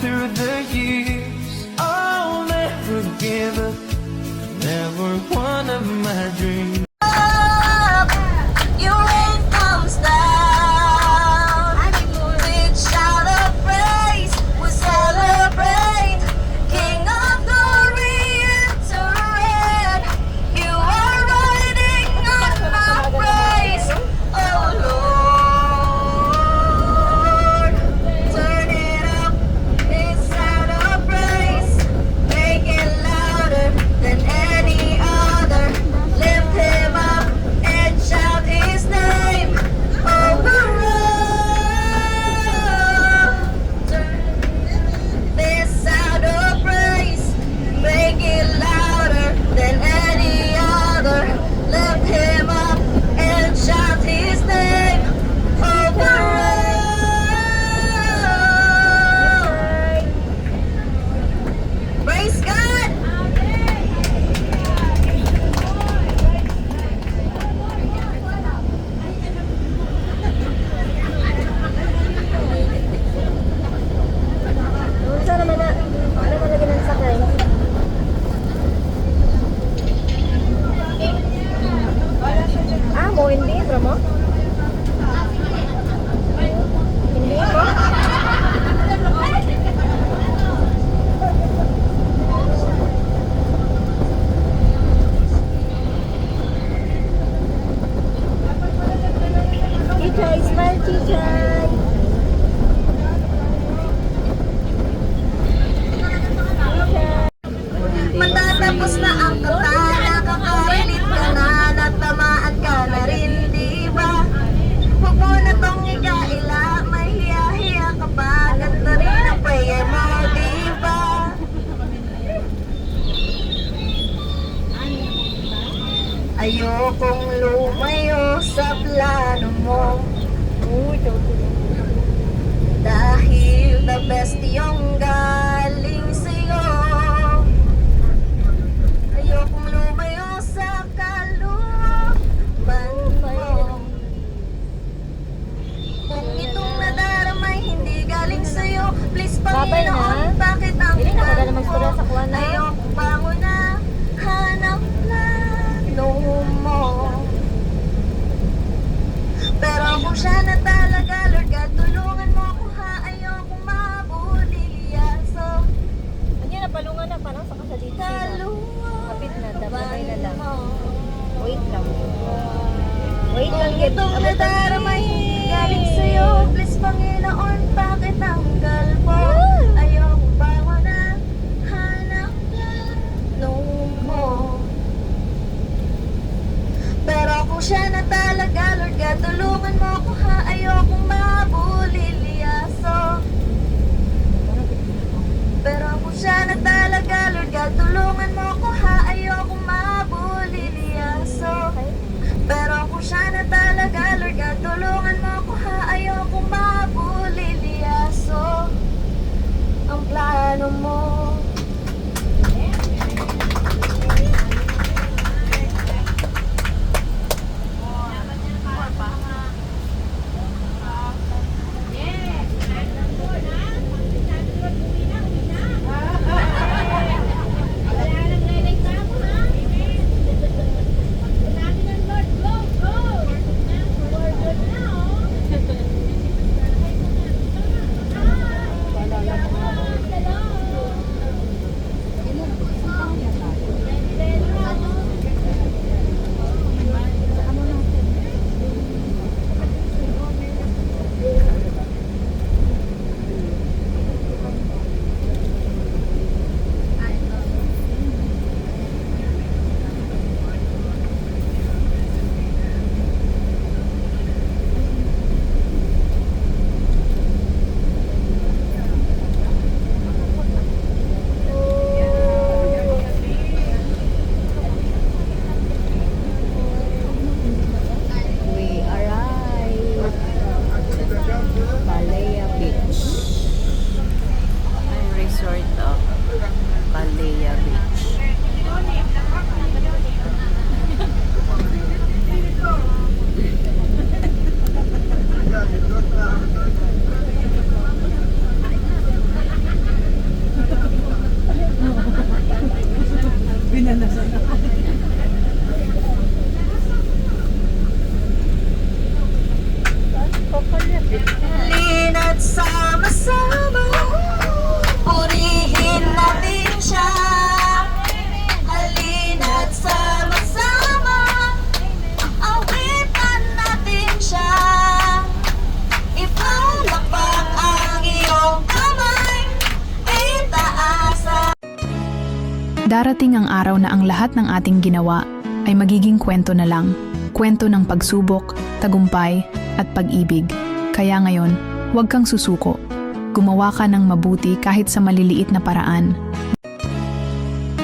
through the years. I'll never give up, never one of my dreams. Your rain comes down with shout of praise. We celebrate, King of glory enter in. You are riding on my praise, oh Lord. Turn it up, this sound of praise. Make it louder than any other. Lift him up and shout his name over all. Turn this sound of praise, make it louder than any other. Lift him up and shout his name over all. Praise God! Saan naman na? Ano naman lagi ng sakay? Mo hindi, bro mo? Hindi mo? Chichay, smile, Chichay! Matatapos na ang kanta, nakakarinig ka na, natamaan ka na rin, di ba? Huwag mo na tong ikaila, may hiya-hiya ka pa, ganda rin ang prayer mo, di ba? Ayokong lumayo sa plano mo, dahil the best yung galing sa'yo. Ayokong lumayo sa kalooban mo. Kung itong nadaramay hindi galing sa'yo, please Panginoon, bakit ang plano ko? Ayokong bango na hanap plano mo. Pero kung siya na talaga, Lord God, tulungan mo ako ha. Ayokong mabulilyaso. Hindi na palungan na parang sa kasalita. Kapit na, dabay na lang. Wait lang. Wait lang. Kung itong nadaramay hindi galing sa'yo, please Panginoon, pakitanggal mo. Ayokong bango na hanap plano mo. Pero kung siya na talaga, Lord God, tulungan mo ako ha. Ayokong mabulilyaso. Pero kung siya na talaga, Lord God, tulungan mo ako ha. Ayokong mabulilyaso. Pero kung siya na talaga, Lord God, tulungan mo ako ha. Ayokong mabulilyaso. Ang plano mo. Darating ang araw na ang lahat ng ating ginawa ay magiging kwento na lang. Kwento ng pagsubok, tagumpay, at pag-ibig. Kaya ngayon, huwag kang susuko. Gumawa ka ng mabuti kahit sa maliliit na paraan.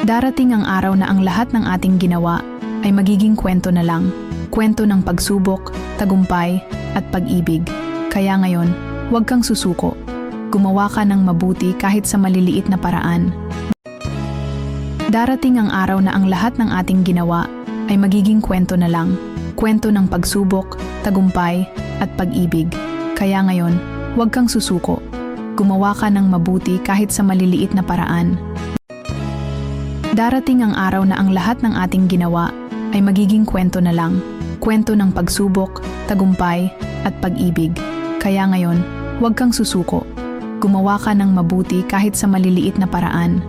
Darating ang araw na ang lahat ng ating ginawa ay magiging kwento na lang. Kwento ng pagsubok, tagumpay, at pag-ibig. Kaya ngayon, huwag kang susuko. Gumawa ka ng mabuti kahit sa maliliit na paraan. Darating ang araw na ang lahat ng ating ginawa ay magiging kwento na lang. Kwento ng pagsubok, tagumpay, at pag-ibig. Kaya ngayon, huwag kang susuko. Gumawa ka ng mabuti kahit sa maliliit na paraan. Darating ang araw na ang lahat ng ating ginawa ay magiging kwento na lang. Kwento ng pagsubok, tagumpay, at pag-ibig. Kaya ngayon, huwag kang susuko. Gumawa ka ng mabuti kahit sa maliliit na paraan.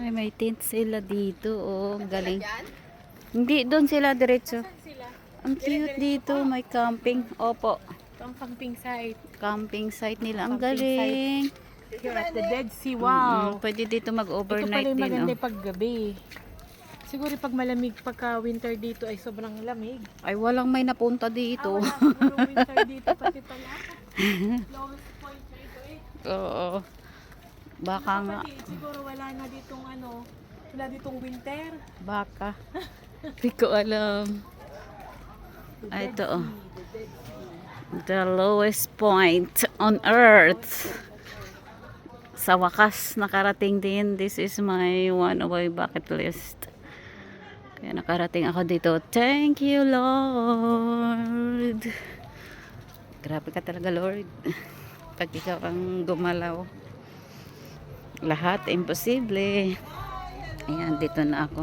Ay, may tent sila dito. Oh, galing. Hindi, doon sila diretso. Ang cute dito. May camping. Opo. Ang camping site. Camping site nila. Ang Camping galing. Here at the Dead Sea. Wow. Pwede dito Ito mag-overnight pala yung din. maganda Oh. pag gabi. Siguro pag malamig, pagka winter dito ay sobrang lamig. Ay, walang may napunta dito. Wala siguro winter dito pati pala. Lowest point rito eh. Oo. Baka nga. Pati, siguro wala na ditong wala ditong winter. Baka. Hindi ko alam. Ay, ito oh. The lowest point on earth. Sa wakas, nakarating din. This is my one of my bucket list. Kaya nakarating ako dito. Thank you, Lord. Grabe ka talaga, Lord. Pag ikaw ang gumalaw. Lahat, imposible. Ayan, dito na ako.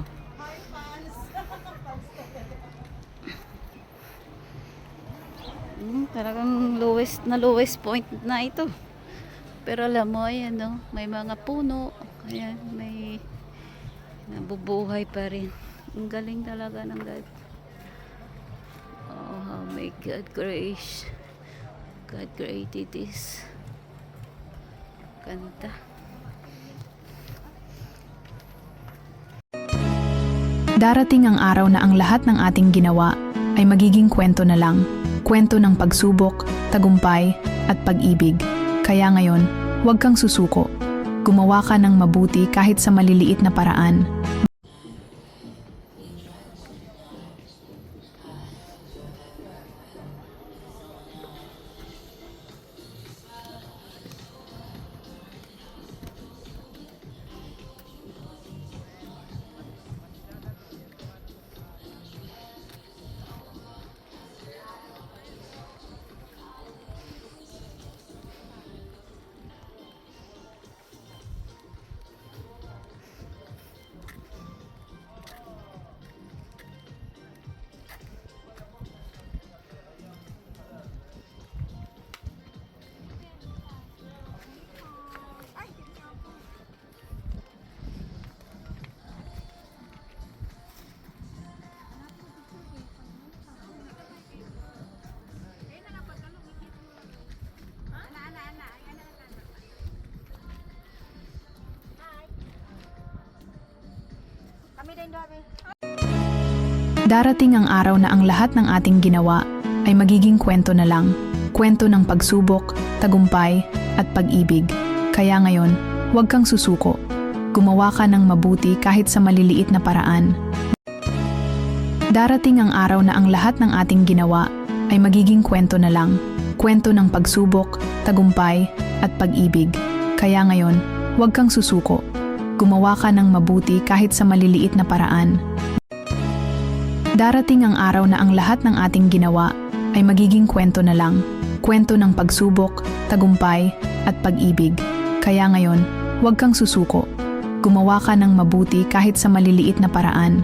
Talagang lowest point na ito. Pero alam mo, ayan, no? May mga puno. Ayan, may nabubuhay pa rin. Ang galing talaga ng God. Oh, how may God grace. God created this. Kanta. Darating ang araw na ang lahat ng ating ginawa ay magiging kwento na lang. Kwento ng pagsubok, tagumpay, at pag-ibig. Kaya ngayon, huwag kang susuko. Gumawa ka ng mabuti kahit sa maliliit na paraan. Darating ang araw na ang lahat ng ating ginawa ay magiging kwento na lang. Kwento ng pagsubok, tagumpay, at pag-ibig. Kaya ngayon, huwag kang susuko. Gumawa ka ng mabuti kahit sa maliliit na paraan. Darating ang araw na ang lahat ng ating ginawa ay magiging kwento na lang. Kwento ng pagsubok, tagumpay, at pag-ibig. Kaya ngayon, huwag kang susuko. Gumawa ka ng mabuti kahit sa maliliit na paraan. Darating ang araw na ang lahat ng ating ginawa ay magiging kwento na lang. Kwento ng pagsubok, tagumpay, at pag-ibig. Kaya ngayon, huwag kang susuko. Gumawa ka ng mabuti kahit sa maliliit na paraan.